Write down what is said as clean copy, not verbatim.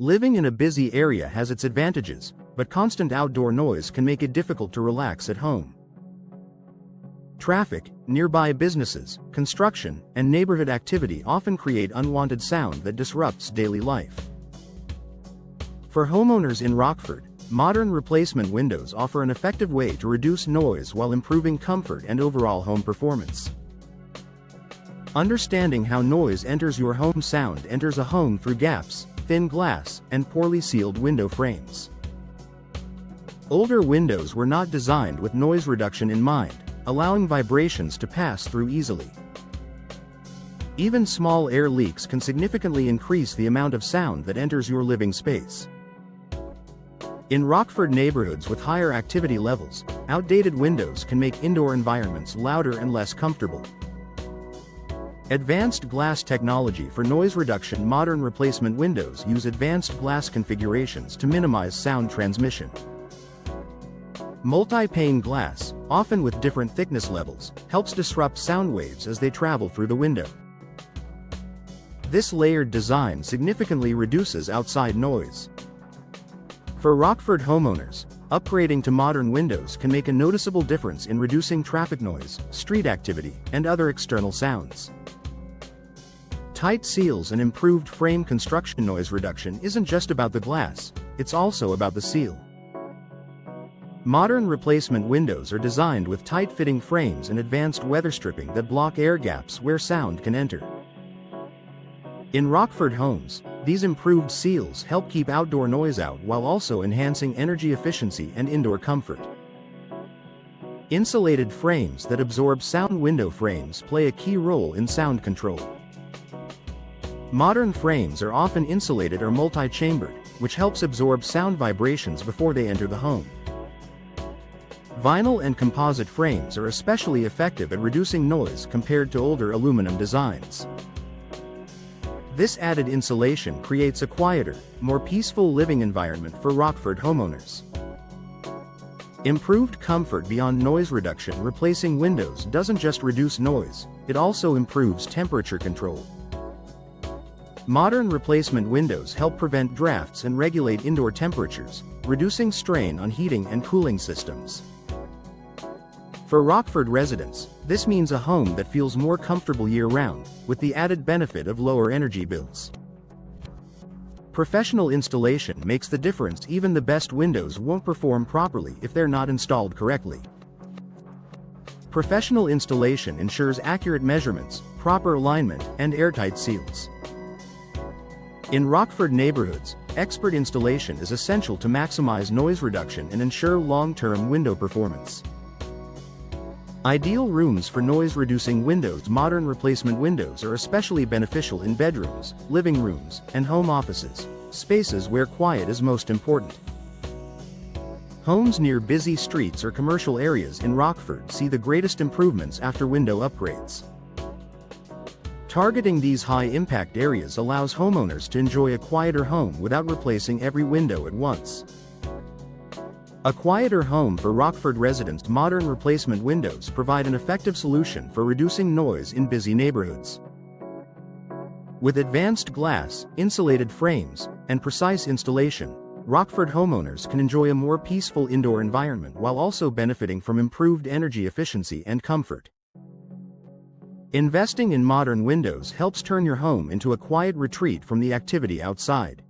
Living in a busy area has its advantages, but constant outdoor noise can make it difficult to relax at home. Traffic, nearby businesses, construction, and neighborhood activity often create unwanted sound that disrupts daily life. For homeowners in Rockford, modern replacement windows offer an effective way to reduce noise while improving comfort and overall home performance. Understanding how noise enters your home. Sound enters a home through gaps, thin glass, and poorly sealed window frames. Older windows were not designed with noise reduction in mind, allowing vibrations to pass through easily. Even small air leaks can significantly increase the amount of sound that enters your living space. In Rockford neighborhoods with higher activity levels, outdated windows can make indoor environments louder and less comfortable. Advanced glass technology for noise reduction. Modern replacement windows use advanced glass configurations to minimize sound transmission. Multi-pane glass, often with different thickness levels, helps disrupt sound waves as they travel through the window. This layered design significantly reduces outside noise. For Rockford homeowners, upgrading to modern windows can make a noticeable difference in reducing traffic noise, street activity, and other external sounds. Tight seals and improved frame construction. Noise reduction isn't just about the glass, it's also about the seal. Modern replacement windows are designed with tight-fitting frames and advanced weather stripping that block air gaps where sound can enter. In Rockford homes, these improved seals help keep outdoor noise out while also enhancing energy efficiency and indoor comfort. Insulated frames that absorb sound. Window frames play a key role in sound control. Modern frames are often insulated or multi-chambered, which helps absorb sound vibrations before they enter the home. Vinyl and composite frames are especially effective at reducing noise compared to older aluminum designs. This added insulation creates a quieter, more peaceful living environment for Rockford homeowners. Improved comfort beyond noise reduction. Replacing windows doesn't just reduce noise, it also improves temperature control. Modern replacement windows help prevent drafts and regulate indoor temperatures, reducing strain on heating and cooling systems. For Rockford residents, this means a home that feels more comfortable year-round, with the added benefit of lower energy bills. Professional installation makes the difference. Even the best windows won't perform properly if they're not installed correctly. Professional installation ensures accurate measurements, proper alignment, and airtight seals. In Rockford neighborhoods, expert installation is essential to maximize noise reduction and ensure long-term window performance. Ideal rooms for noise-reducing windows. Modern replacement windows are especially beneficial in bedrooms, living rooms, and home offices, spaces where quiet is most important. Homes near busy streets or commercial areas in Rockford see the greatest improvements after window upgrades. Targeting these high-impact areas allows homeowners to enjoy a quieter home without replacing every window at once. A quieter home for Rockford residents. Modern replacement windows provide an effective solution for reducing noise in busy neighborhoods. With advanced glass, insulated frames, and precise installation, Rockford homeowners can enjoy a more peaceful indoor environment while also benefiting from improved energy efficiency and comfort. Investing in modern windows helps turn your home into a quiet retreat from the activity outside.